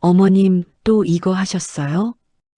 어머님 또 이거 하셨어요?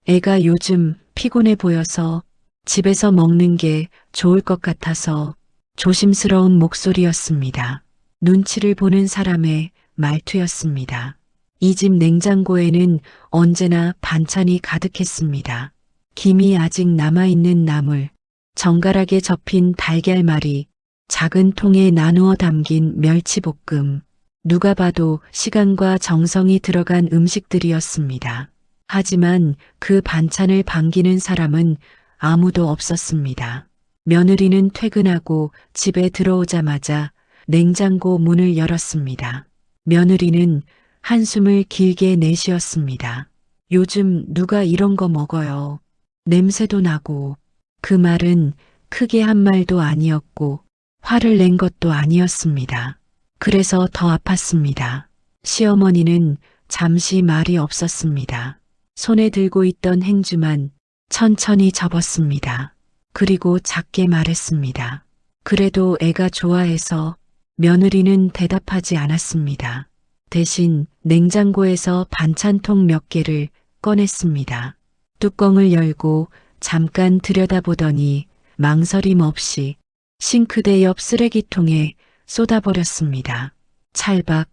애가 요즘 피곤해 보여서 집에서 먹는 게 좋을 것 같아서 조심스러운 목소리였습니다. 눈치를 보는 사람의 말투였습니다. 이 집 냉장고에는 언제나 반찬이 가득했습니다. 김이 아직 남아있는 나물, 정갈하게 접힌 달걀말이, 작은 통에 나누어 담긴 멸치볶음, 누가 봐도 시간과 정성이 들어간 음식들이었습니다. 하지만 그 반찬을 반기는 사람은 아무도 없었습니다. 며느리는 퇴근하고 집에 들어오자마자 냉장고 문을 열었습니다. 며느리는 한숨을 길게 내쉬었습니다. 요즘 누가 이런 거 먹어요. 냄새도 나고. 그 말은 크게 한 말도 아니었고 화를 낸 것도 아니었습니다. 그래서 더 아팠습니다. 시어머니는 잠시 말이 없었습니다. 손에 들고 있던 행주만 천천히 접었습니다. 그리고 작게 말했습니다. 그래도 애가 좋아해서. 며느리는 대답하지 않았습니다. 대신 냉장고에서 반찬통 몇 개를 꺼냈습니다. 뚜껑을 열고 잠깐 들여다보더니 망설임 없이 싱크대 옆 쓰레기통에 쏟아버렸습니다. 찰박,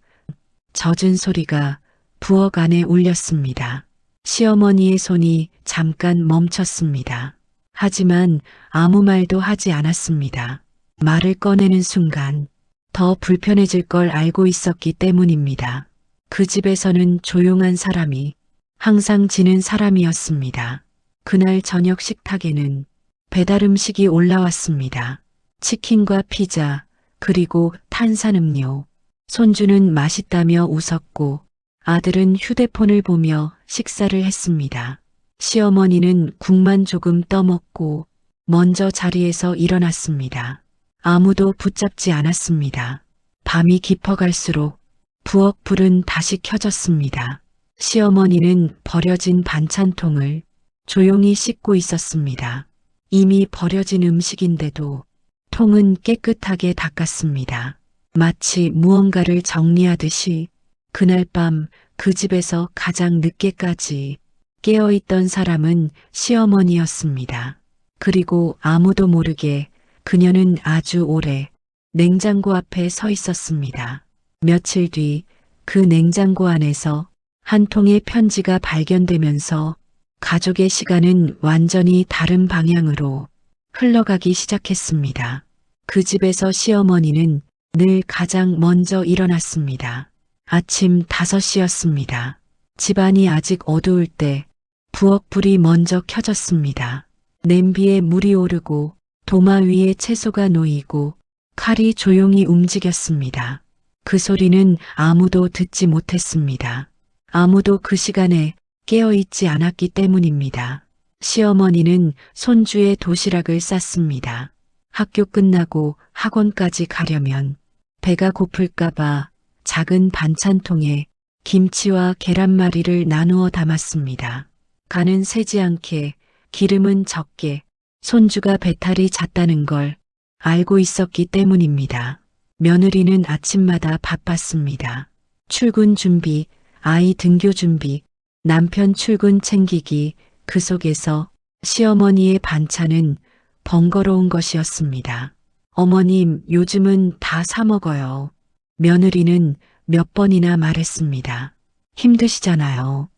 젖은 소리가 부엌 안에 울렸습니다. 시어머니의 손이 잠깐 멈췄습니다. 하지만 아무 말도 하지 않았습니다. 말을 꺼내는 순간 더 불편해질 걸 알고 있었기 때문입니다. 그 집에서는 조용한 사람이 항상 지는 사람이었습니다. 그날 저녁 식탁에는 배달 음식이 올라왔습니다. 치킨과 피자, 그리고 탄산음료. 손주는 맛있다며 웃었고 아들은 휴대폰을 보며 식사를 했습니다. 시어머니는 국만 조금 떠먹고 먼저 자리에서 일어났습니다. 아무도 붙잡지 않았습니다. 밤이 깊어갈수록 부엌 불은 다시 켜졌습니다. 시어머니는 버려진 반찬통을 조용히 씻고 있었습니다. 이미 버려진 음식인데도 통은 깨끗하게 닦았습니다. 마치 무언가를 정리하듯이 그날 밤 그 집에서 가장 늦게까지 깨어있던 사람은 시어머니였습니다. 그리고 아무도 모르게 그녀는 아주 오래 냉장고 앞에 서 있었습니다. 며칠 뒤 그 냉장고 안에서 한 통의 편지가 발견되면서 가족의 시간은 완전히 다른 방향으로 흘러가기 시작했습니다. 그 집에서 시어머니는 늘 가장 먼저 일어났습니다. 아침 5시였습니다. 집안이 아직 어두울 때 부엌 불이 먼저 켜졌습니다. 냄비에 물이 오르고 도마 위에 채소가 놓이고 칼이 조용히 움직였습니다. 그 소리는 아무도 듣지 못했습니다. 아무도 그 시간에 깨어있지 않았기 때문입니다. 시어머니는 손주의 도시락을 쌌습니다. 학교 끝나고 학원까지 가려면 배가 고플까봐 작은 반찬통에 김치와 계란말이를 나누어 담았습니다. 간은 세지 않게, 기름은 적게, 손주가 배탈이 잦다는 걸 알고 있었기 때문입니다. 며느리는 아침마다 바빴습니다. 출근 준비, 아이 등교 준비, 남편 출근 챙기기, 그 속에서 시어머니의 반찬은 번거로운 것이었습니다. 어머님, 요즘은 다 사 먹어요. 며느리는 몇 번이나 말했습니다. 힘드시잖아요.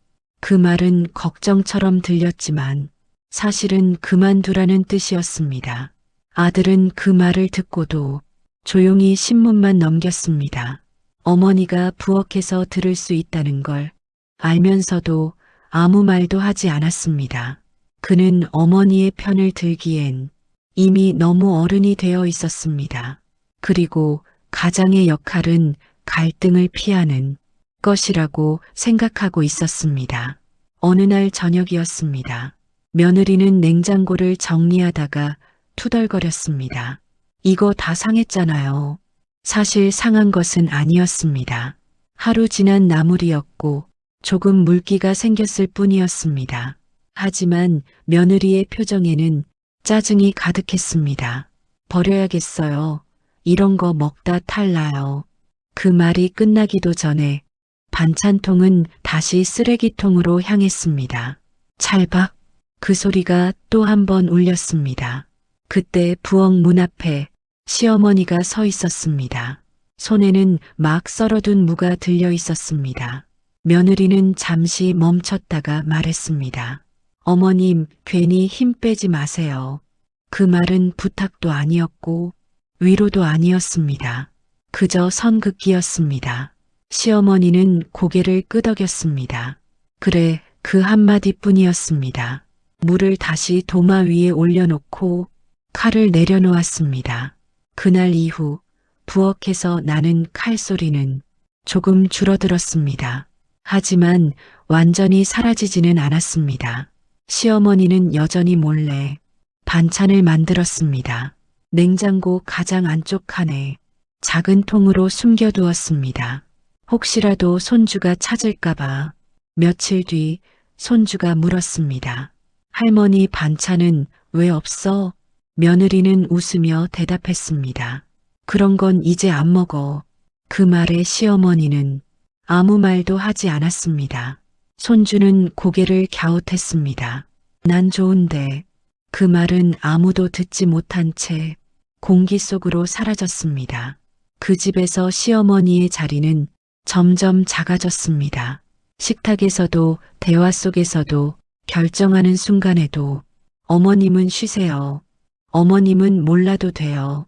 그 말은 걱정처럼 들렸지만 사실은 그만두라는 뜻이었습니다. 아들은 그 말을 듣고도 조용히 신문만 넘겼습니다. 어머니가 부엌에서 들을 수 있다는 걸 알면서도 아무 말도 하지 않았습니다. 그는 어머니의 편을 들기엔 이미 너무 어른이 되어 있었습니다. 그리고 가장의 역할은 갈등을 피하는 것이라고 생각하고 있었습니다. 어느 날 저녁이었습니다. 며느리는 냉장고를 정리하다가 투덜거렸습니다. 이거 다 상했잖아요. 사실 상한 것은 아니었습니다. 하루 지난 나물이었고 조금 물기가 생겼을 뿐이었습니다. 하지만 며느리의 표정에는 짜증이 가득했습니다. 버려야겠어요. 이런 거 먹다 탈 나요. 그 말이 끝나기도 전에 반찬통은 다시 쓰레기통으로 향했습니다. 찰박, 그 소리가 또 한 번 울렸습니다. 그때 부엌 문 앞에 시어머니가 서 있었습니다. 손에는 막 썰어둔 무가 들려 있었습니다. 며느리는 잠시 멈췄다가 말했습니다. 어머님, 괜히 힘 빼지 마세요. 그 말은 부탁도 아니었고 위로도 아니었습니다. 그저 선긋기였습니다. 시어머니는 고개를 끄덕였습니다. 그래, 그 한마디뿐이었습니다. 물을 다시 도마 위에 올려놓고 칼을 내려놓았습니다. 그날 이후 부엌에서 나는 칼소리는 조금 줄어들었습니다. 하지만 완전히 사라지지는 않았습니다. 시어머니는 여전히 몰래 반찬을 만들었습니다. 냉장고 가장 안쪽 칸에 작은 통으로 숨겨두었습니다. 혹시라도 손주가 찾을까봐. 며칠 뒤 손주가 물었습니다. 할머니, 반찬은 왜 없어? 며느리는 웃으며 대답했습니다. 그런 건 이제 안 먹어. 그 말에 시어머니는 아무 말도 하지 않았습니다. 손주는 고개를 갸웃했습니다. 난 좋은데. 그 말은 아무도 듣지 못한 채 공기 속으로 사라졌습니다. 그 집에서 시어머니의 자리는 점점 작아졌습니다. 식탁에서도 대화 속에서도 결정하는 순간에도 어머님은 쉬세요. 어머님은 몰라도 돼요.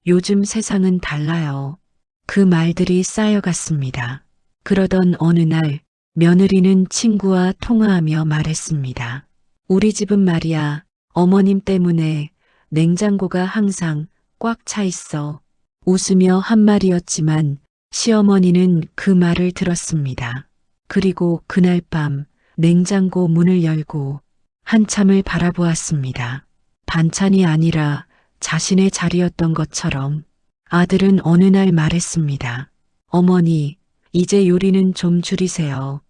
요즘 세상은 달라요. 그 말들이 쌓여갔습니다. 그러던 어느 날 며느리는 친구와 통화하며 말했습니다. 우리 집은 말이야, 어머님 때문에 냉장고가 항상 꽉 차 있어. 웃으며 한 말이었지만 시어머니는 그 말을 들었습니다. 그리고 그날 밤 냉장고 문을 열고 한참을 바라보았습니다. 반찬이 아니라 자신의 자리였던 것처럼. 아들은 어느 날 말했습니다. 어머니, 이제 요리는 좀 줄이세요.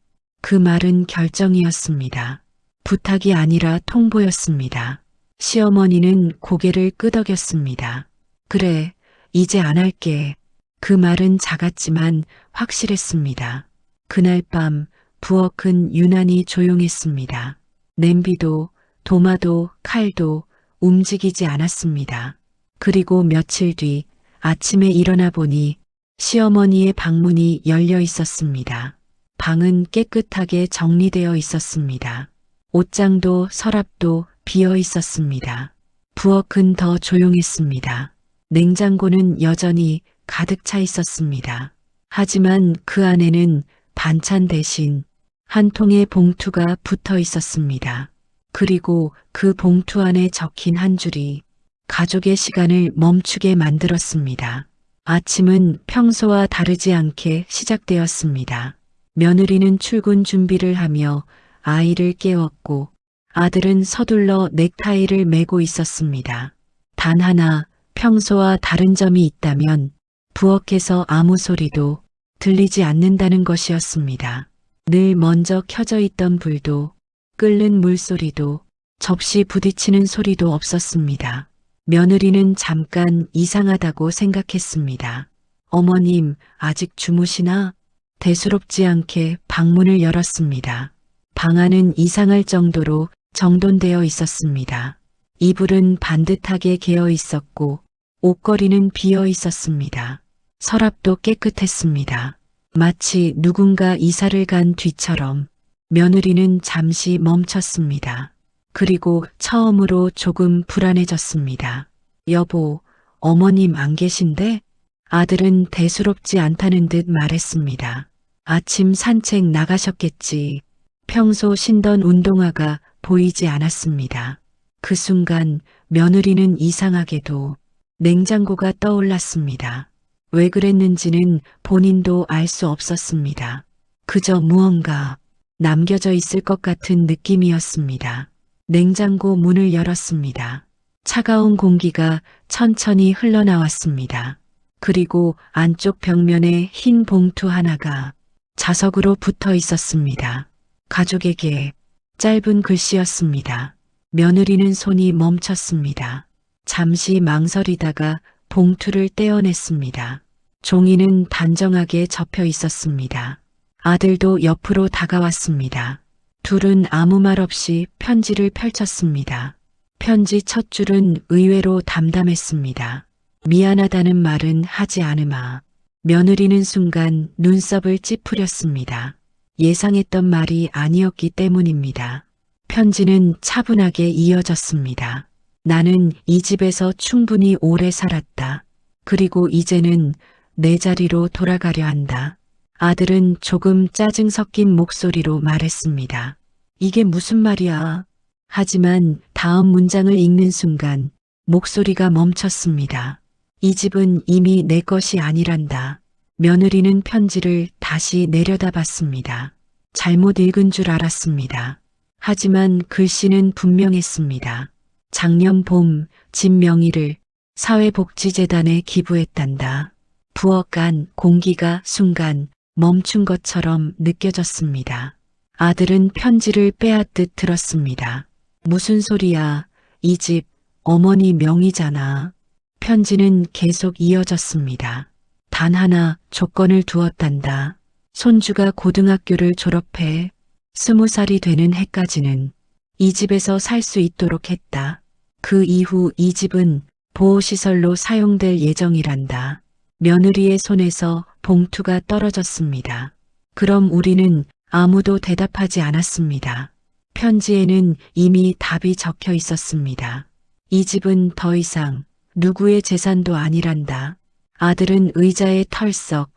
그 말은 결정이었습니다. 부탁이 아니라 통보였습니다. 시어머니는 고개를 끄덕였습니다. 그래, 이제 안 할게. 그 말은 작았지만 확실했습니다. 그날 밤 부엌은 유난히 조용했습니다. 냄비도 도마도 칼도 움직이지 않았습니다. 그리고 며칠 뒤 아침에 일어나 보니 시어머니의 방문이 열려 있었습니다. 방은 깨끗하게 정리되어 있었습니다. 옷장도 서랍도 비어 있었습니다. 부엌은 더 조용했습니다. 냉장고는 여전히 가득 차 있었습니다. 하지만 그 안에는 반찬 대신 한 통의 봉투가 붙어 있었습니다. 그리고 그 봉투 안에 적힌 한 줄이 가족의 시간을 멈추게 만들었습니다. 아침은 평소와 다르지 않게 시작되었습니다. 며느리는 출근 준비를 하며 아이를 깨웠고 아들은 서둘러 넥타이를 매고 있었습니다. 단 하나 평소와 다른 점이 있다면 부엌에서 아무 소리도 들리지 않는다는 것이었습니다. 늘 먼저 켜져 있던 불도 끓는 물소리도 접시 부딪히는 소리도 없었습니다. 며느리는 잠깐 이상하다고 생각했습니다. 어머님, 아직 주무시나? 대수롭지 않게 방문을 열었습니다. 방 안은 이상할 정도로 정돈되어 있었습니다. 이불은 반듯하게 개어 있었고 옷걸이는 비어 있었습니다. 서랍도 깨끗했습니다. 마치 누군가 이사를 간 뒤처럼. 며느리는 잠시 멈췄습니다. 그리고 처음으로 조금 불안해졌습니다. 여보, 어머님 안 계신데? 아들은 대수롭지 않다는 듯 말했습니다. 아침 산책 나가셨겠지. 평소 신던 운동화가 보이지 않았습니다. 그 순간 며느리는 이상하게도 냉장고가 떠올랐습니다. 왜 그랬는지는 본인도 알 수 없었습니다. 그저 무언가 남겨져 있을 것 같은 느낌이었습니다. 냉장고 문을 열었습니다. 차가운 공기가 천천히 흘러나왔습니다. 그리고 안쪽 벽면에 흰 봉투 하나가 자석으로 붙어 있었습니다. 가족에게. 짧은 글씨였습니다. 며느리는 손이 멈췄습니다. 잠시 망설이다가 봉투를 떼어냈습니다. 종이는 단정하게 접혀 있었습니다. 아들도 옆으로 다가왔습니다. 둘은 아무 말 없이 편지를 펼쳤습니다. 편지 첫 줄은 의외로 담담했습니다. 미안하다는 말은 하지 않으마. 며느리는 순간 눈썹을 찌푸렸습니다. 예상했던 말이 아니었기 때문입니다. 편지는 차분하게 이어졌습니다. 나는 이 집에서 충분히 오래 살았다. 그리고 이제는 내 자리로 돌아가려 한다. 아들은 조금 짜증 섞인 목소리로 말했습니다. 이게 무슨 말이야? 하지만 다음 문장을 읽는 순간 목소리가 멈췄습니다. 이 집은 이미 내 것이 아니란다. 며느리는 편지를 다시 내려다봤습니다. 잘못 읽은 줄 알았습니다. 하지만 글씨는 분명했습니다. 작년 봄 집 명의를 사회복지재단에 기부했단다. 부엌간 공기가 순간 멈춘 것처럼 느껴졌습니다. 아들은 편지를 빼앗듯 들었습니다. 무슨 소리야? 이 집 어머니 명의잖아. 편지는 계속 이어졌습니다. 단 하나 조건을 두었단다. 손주가 고등학교를 졸업해 20살이 되는 해까지는 이 집에서 살 수 있도록 했다. 그 이후 이 집은 보호시설로 사용될 예정이란다. 며느리의 손에서 봉투가 떨어졌습니다. 그럼 우리는 아무도 대답하지 않았습니다. 편지에는 이미 답이 적혀 있었습니다. 이 집은 더 이상 누구의 재산도 아니란다. 아들은 의자에 털썩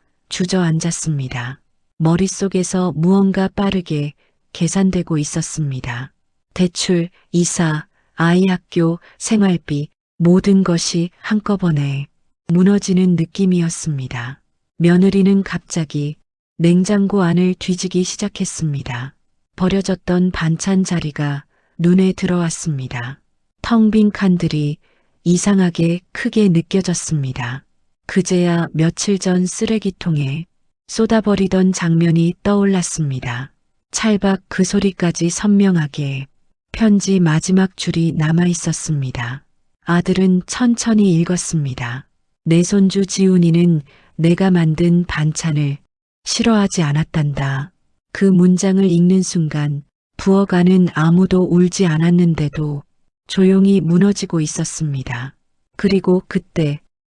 주저앉았습니다. 머릿속에서 무언가 빠르게 계산되고 있었습니다. 대출, 이사, 아이 학교, 생활비, 모든 것이 한꺼번에 무너지는 느낌이었습니다. 며느리는 갑자기 냉장고 안을 뒤지기 시작했습니다. 버려졌던 반찬 자리가 눈에 들어왔습니다. 텅 빈 칸들이 이상하게 크게 느껴졌습니다. 그제야 며칠 전 쓰레기통에 쏟아버리던 장면이 떠올랐습니다. 찰박 그 소리까지 선명하게 편지 마지막 줄이 남아 있었습니다. 아들은 천천히 읽었습니다. 내 손주 지훈이는 내가 만든 반찬을 싫어하지 않았단다. 그 문장을 읽는 순간 부엌 안은 아무도 울지 않았는데도 조용히 무너지고 있었습니다. 그리고 그때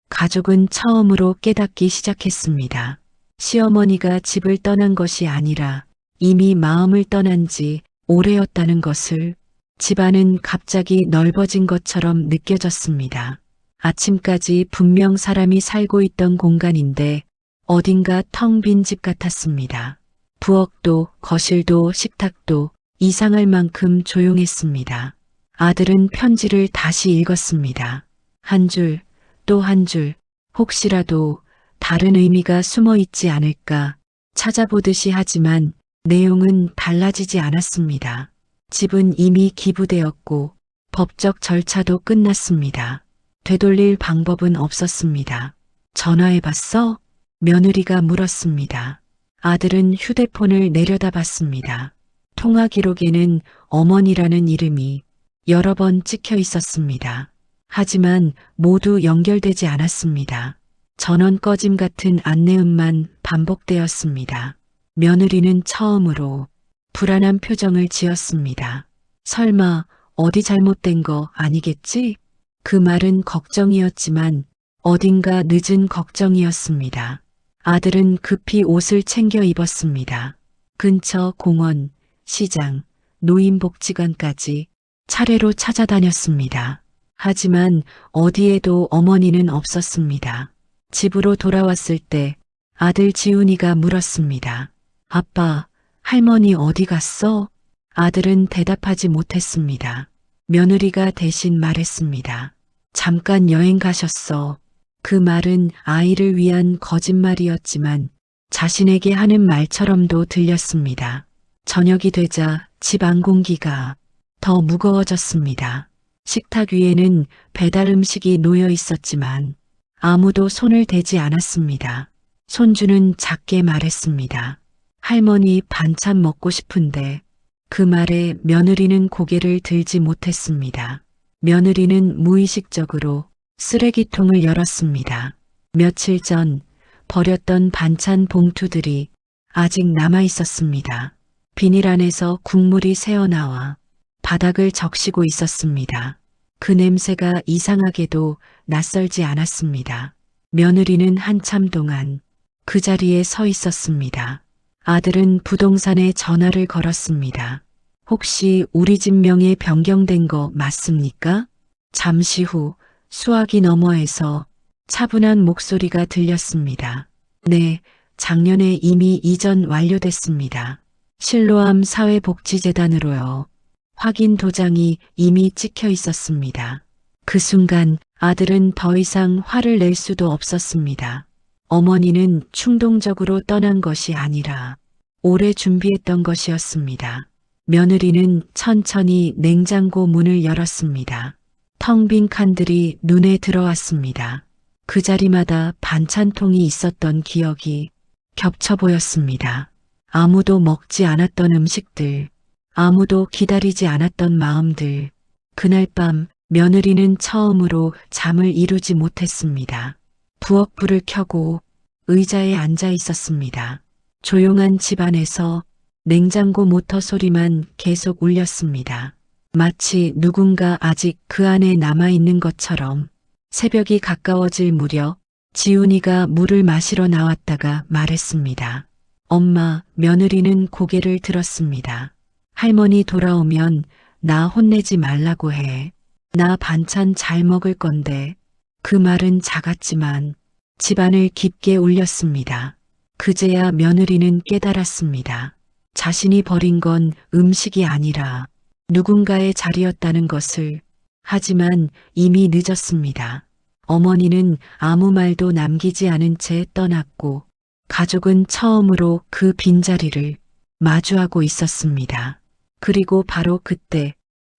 가족은 처음으로 깨닫기 시작했습니다. 시어머니가 집을 떠난 것이 아니라 이미 마음을 떠난 지 오래였다는 것을. 집안은 갑자기 넓어진 것처럼 느껴졌습니다. 아침까지 분명 사람이 살고 있던 공간인데 어딘가 텅 빈 집 같았습니다. 부엌도 거실도 식탁도 이상할 만큼 조용했습니다. 아들은 편지를 다시 읽었습니다. 한 줄, 또 한 줄, 혹시라도 다른 의미가 숨어 있지 않을까 찾아보듯이 하지만 내용은 달라지지 않았습니다. 집은 이미 기부되었고 법적 절차도 끝났습니다. 되돌릴 방법은 없었습니다. 전화해봤어? 며느리가 물었습니다. 아들은 휴대폰을 내려다봤습니다. 통화 기록에는 어머니라는 이름이 여러 번 찍혀 있었습니다. 하지만 모두 연결되지 않았습니다. 전원 꺼짐 같은 안내음만 반복되었습니다. 며느리는 처음으로 불안한 표정을 지었습니다. 설마 어디 잘못된 거 아니겠지? 그 말은 걱정이었지만 어딘가 늦은 걱정이었습니다. 아들은 급히 옷을 챙겨 입었습니다. 근처 공원, 시장, 노인복지관까지 차례로 찾아다녔습니다. 하지만 어디에도 어머니는 없었습니다. 집으로 돌아왔을 때 아들 지훈이가 물었습니다. 아빠, 할머니 어디 갔어? 아들은 대답하지 못했습니다. 며느리가 대신 말했습니다. 잠깐 여행 가셨어. 그 말은 아이를 위한 거짓말이었지만 자신에게 하는 말처럼도 들렸습니다. 저녁이 되자 집 안 공기가 더 무거워졌습니다. 식탁 위에는 배달 음식이 놓여 있었지만 아무도 손을 대지 않았습니다. 손주는 작게 말했습니다. 할머니 반찬 먹고 싶은데. 그 말에 며느리는 고개를 들지 못했습니다. 며느리는 무의식적으로 쓰레기통을 열었습니다. 며칠 전 버렸던 반찬 봉투들이 아직 남아 있었습니다. 비닐 안에서 국물이 새어나와 바닥을 적시고 있었습니다. 그 냄새가 이상하게도 낯설지 않았습니다. 며느리는 한참 동안 그 자리에 서 있었습니다. 아들은 부동산에 전화를 걸었습니다. 혹시 우리 집 명의 변경된 거 맞습니까? 잠시 후 수화기 너머에서 차분한 목소리가 들렸습니다. 네, 작년에 이미 이전 완료됐습니다. 실로암 사회복지재단으로요. 확인 도장이 이미 찍혀 있었습니다. 그 순간 아들은 더 이상 화를 낼 수도 없었습니다. 어머니는 충동적으로 떠난 것이 아니라 오래 준비했던 것이었습니다. 며느리는 천천히 냉장고 문을 열었습니다. 텅 빈 칸들이 눈에 들어왔습니다. 그 자리마다 반찬통이 있었던 기억이 겹쳐 보였습니다. 아무도 먹지 않았던 음식들, 아무도 기다리지 않았던 마음들. 그날 밤 며느리는 처음으로 잠을 이루지 못했습니다. 부엌불을 켜고 의자에 앉아 있었습니다. 조용한 집안에서 냉장고 모터 소리만 계속 울렸습니다. 마치 누군가 아직 그 안에 남아있는 것처럼. 새벽이 가까워질 무렵 지훈이가 물을 마시러 나왔다가 말했습니다. 엄마, 며느리는 고개를 들었습니다. 할머니 돌아오면 나 혼내지 말라고 해. 나 반찬 잘 먹을 건데. 그 말은 작았지만 집안을 깊게 울렸습니다. 그제야 며느리는 깨달았습니다. 자신이 버린 건 음식이 아니라 누군가의 자리였다는 것을. 하지만 이미 늦었습니다. 어머니는 아무 말도 남기지 않은 채 떠났고 가족은 처음으로 그 빈자리를 마주하고 있었습니다. 그리고 바로 그때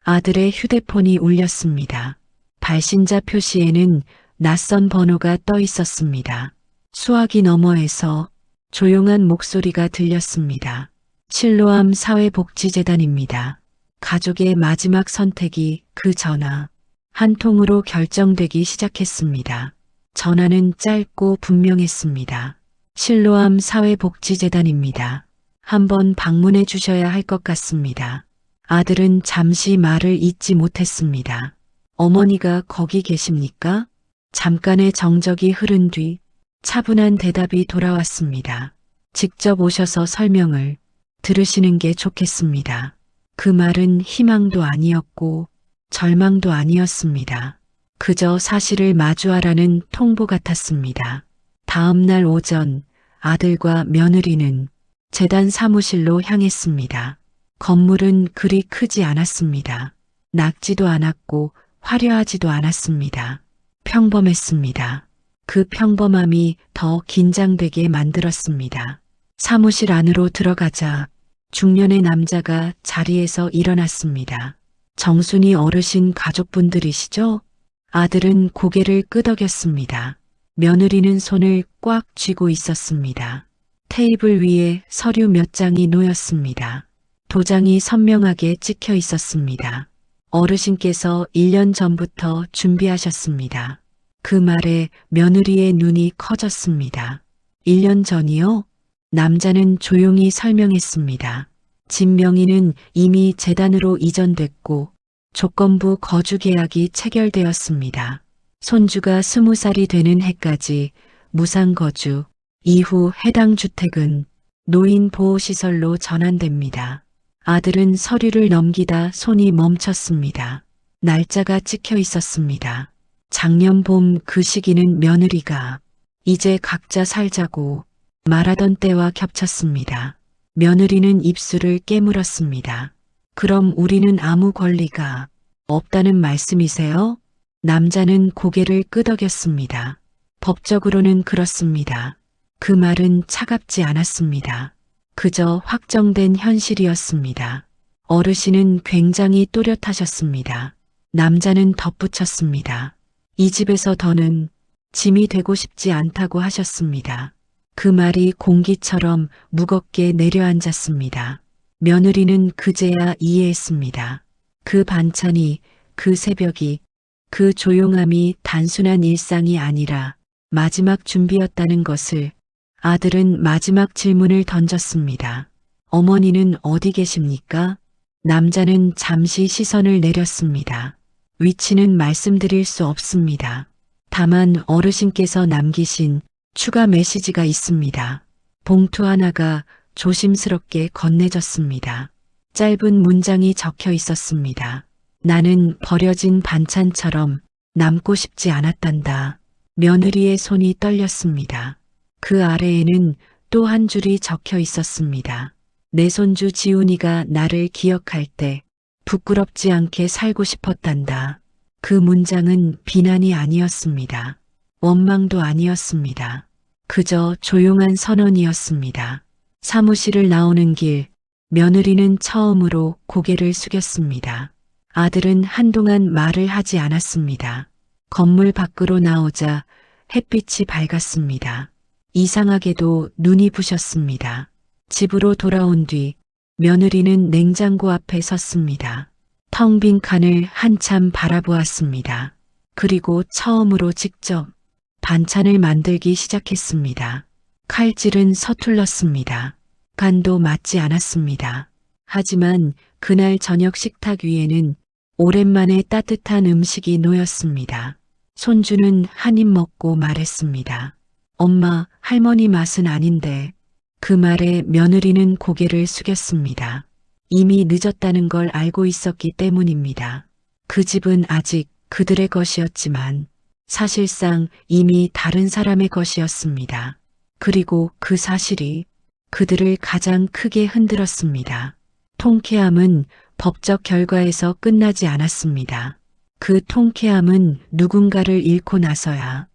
아들의 휴대폰이 울렸습니다. 발신자 표시에는 낯선 번호가 떠 있었습니다. 수화기 너머에서 조용한 목소리가 들렸습니다. 실로암 사회복지재단입니다. 가족의 마지막 선택이 그 전화 한 통으로 결정되기 시작했습니다. 전화는 짧고 분명했습니다. 실로암 사회복지재단입니다. 한번 방문해 주셔야 할 것 같습니다. 아들은 잠시 말을 잇지 못했습니다. 어머니가 거기 계십니까? 잠깐의 정적이 흐른 뒤 차분한 대답이 돌아왔습니다. 직접 오셔서 설명을 들으시는 게 좋겠습니다. 그 말은 희망도 아니었고 절망도 아니었습니다. 그저 사실을 마주하라는 통보 같았습니다. 다음 날 오전 아들과 며느리는 재단 사무실로 향했습니다. 건물은 그리 크지 않았습니다. 낡지도 않았고 화려하지도 않았습니다. 평범했습니다. 그 평범함이 더 긴장되게 만들었습니다. 사무실 안으로 들어가자 중년의 남자가 자리에서 일어났습니다. 정순이 어르신 가족분들이시죠? 아들은 고개를 끄덕였습니다. 며느리는 손을 꽉 쥐고 있었습니다. 테이블 위에 서류 몇 장이 놓였습니다. 도장이 선명하게 찍혀 있었습니다. 어르신께서 1년 전부터 준비하셨습니다. 그 말에 며느리의 눈이 커졌습니다. 1년 전이요? 남자는 조용히 설명했습니다. 집 명의는 이미 재단으로 이전됐고 조건부 거주 계약이 체결되었습니다. 손주가 20살이 되는 해까지 무상거주, 이후 해당 주택은 노인보호시설로 전환됩니다. 아들은 서류를 넘기다 손이 멈췄습니다. 날짜가 찍혀 있었습니다. 작년 봄 그 시기는 며느리가 이제 각자 살자고 말하던 때와 겹쳤습니다. 며느리는 입술을 깨물었습니다. 그럼 우리는 아무 권리가 없다는 말씀이세요? 남자는 고개를 끄덕였습니다. 법적으로는 그렇습니다. 그 말은 차갑지 않았습니다. 그저 확정된 현실이었습니다. 어르신은 굉장히 또렷하셨습니다. 남자는 덧붙였습니다. 이 집에서 더는 짐이 되고 싶지 않다고 하셨습니다. 그 말이 공기처럼 무겁게 내려앉았습니다. 며느리는 그제야 이해했습니다. 그 반찬이, 그 새벽이, 그 조용함이 단순한 일상이 아니라 마지막 준비였다는 것을 아들은 마지막 질문을 던졌습니다. 어머니는 어디 계십니까? 남자는 잠시 시선을 내렸습니다. 위치는 말씀드릴 수 없습니다. 다만 어르신께서 남기신 추가 메시지가 있습니다. 봉투 하나가 조심스럽게 건네졌습니다. 짧은 문장이 적혀 있었습니다. 나는 버려진 반찬처럼 남고 싶지 않았단다. 며느리의 손이 떨렸습니다. 그 아래에는 또 한 줄이 적혀 있었습니다. 내 손주 지훈이가 나를 기억할 때 부끄럽지 않게 살고 싶었단다. 그 문장은 비난이 아니었습니다. 원망도 아니었습니다. 그저 조용한 선언이었습니다. 사무실을 나오는 길, 며느리는 처음으로 고개를 숙였습니다. 아들은 한동안 말을 하지 않았습니다. 건물 밖으로 나오자 햇빛이 밝았습니다. 이상하게도 눈이 부셨습니다. 집으로 돌아온 뒤 며느리는 냉장고 앞에 섰습니다. 텅 빈 칸을 한참 바라보았습니다. 그리고 처음으로 직접 반찬을 만들기 시작했습니다. 칼질은 서툴렀습니다. 간도 맞지 않았습니다. 하지만 그날 저녁 식탁 위에는 오랜만에 따뜻한 음식이 놓였습니다. 손주는 한 입 먹고 말했습니다. 엄마, 할머니 맛은 아닌데. 그 말에 며느리는 고개를 숙였습니다. 이미 늦었다는 걸 알고 있었기 때문입니다. 그 집은 아직 그들의 것이었지만 사실상 이미 다른 사람의 것이었습니다. 그리고 그 사실이 그들을 가장 크게 흔들었습니다. 통쾌함은 법적 결과에서 끝나지 않았습니다. 그 통쾌함은 누군가를 잃고 나서야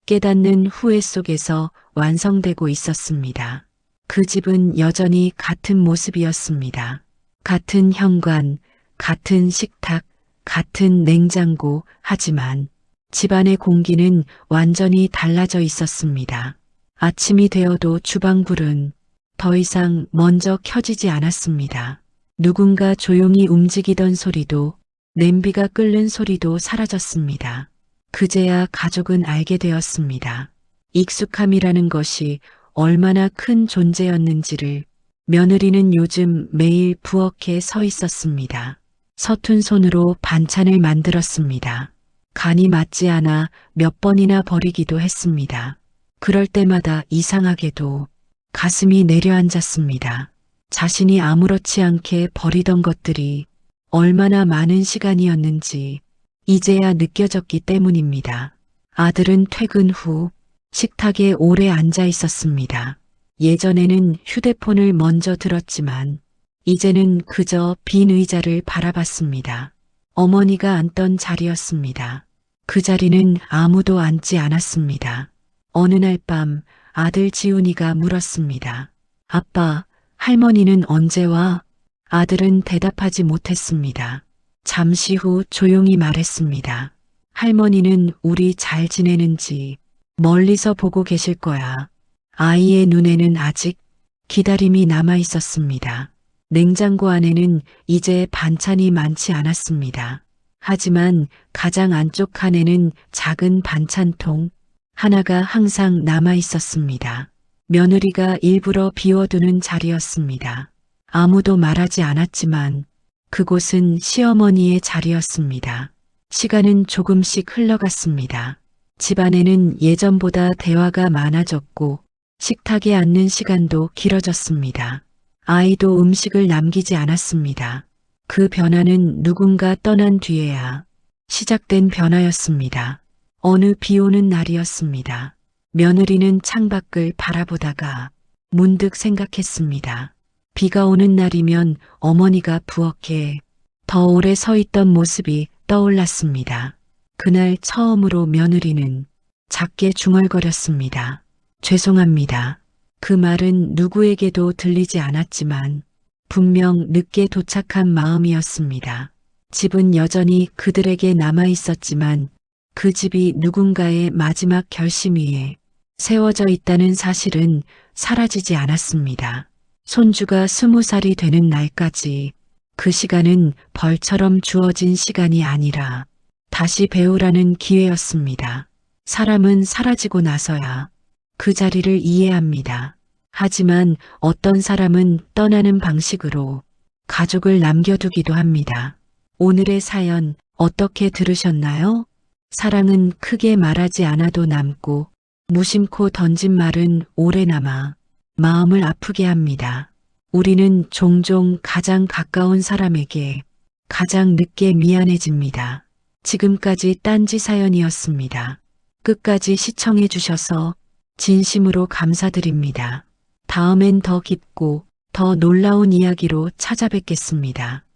깨닫는 후회 속에서 완성되고 있었습니다. 그 집은 여전히 같은 모습이었습니다. 같은 현관, 같은 식탁, 같은 냉장고, 하지만 집안의 공기는 완전히 달라져 있었습니다. 아침이 되어도 주방불은 더 이상 먼저 켜지지 않았습니다. 누군가 조용히 움직이던 소리도 냄비가 끓는 소리도 사라졌습니다. 그제야 가족은 알게 되었습니다. 익숙함이라는 것이 얼마나 큰 존재였는지를. 며느리는 요즘 매일 부엌에 서 있었습니다. 서툰 손으로 반찬을 만들었습니다. 간이 맞지 않아 몇 번이나 버리기도 했습니다. 그럴 때마다 이상하게도 가슴이 내려앉았습니다. 자신이 아무렇지 않게 버리던 것들이 얼마나 많은 시간이었는지 이제야 느껴졌기 때문입니다. 아들은 퇴근 후 식탁에 오래 앉아 있었습니다. 예전에는 휴대폰을 먼저 들었지만 이제는 그저 빈 의자를 바라봤습니다. 어머니가 앉던 자리였습니다. 그 자리는 아무도 앉지 않았습니다. 어느 날 밤 아들 지훈이가 물었습니다. 아빠, 할머니는 언제 와? 아들은 대답하지 못했습니다. 잠시 후 조용히 말했습니다. 할머니는 우리 잘 지내는지 멀리서 보고 계실 거야. 아이의 눈에는 아직 기다림이 남아 있었습니다. 냉장고 안에는 이제 반찬이 많지 않았습니다. 하지만 가장 안쪽 칸에는 작은 반찬통 하나가 항상 남아 있었습니다. 며느리가 일부러 비워두는 자리였습니다. 아무도 말하지 않았지만 그곳은 시어머니의 자리였습니다. 시간은 조금씩 흘러갔습니다. 집안에는 예전보다 대화가 많아졌고 식탁에 앉는 시간도 길어졌습니다. 아이도 음식을 남기지 않았습니다. 그 변화는 누군가 떠난 뒤에야 시작된 변화였습니다. 어느 비 오는 날이었습니다. 며느리는 창밖을 바라보다가 문득 생각했습니다. 비가 오는 날이면 어머니가 부엌에 더 오래 서 있던 모습이 떠올랐습니다. 그날 처음으로 며느리는 작게 중얼거렸습니다. 죄송합니다. 그 말은 누구에게도 들리지 않았지만 분명 늦게 도착한 마음이었습니다. 집은 여전히 그들에게 남아 있었지만 그 집이 누군가의 마지막 결심 위에 세워져 있다는 사실은 사라지지 않았습니다. 손주가 20살이 되는 날까지 그 시간은 벌처럼 주어진 시간이 아니라 다시 배우라는 기회였습니다. 사람은 사라지고 나서야 그 자리를 이해합니다. 하지만 어떤 사람은 떠나는 방식으로 가족을 남겨두기도 합니다. 오늘의 사연 어떻게 들으셨나요? 사랑은 크게 말하지 않아도 남고 무심코 던진 말은 오래 남아 마음을 아프게 합니다. 우리는 종종 가장 가까운 사람에게 가장 늦게 미안해집니다. 지금까지 딴지 사연이었습니다. 끝까지 시청해 주셔서 진심으로 감사드립니다. 다음엔 더 깊고 더 놀라운 이야기로 찾아뵙겠습니다.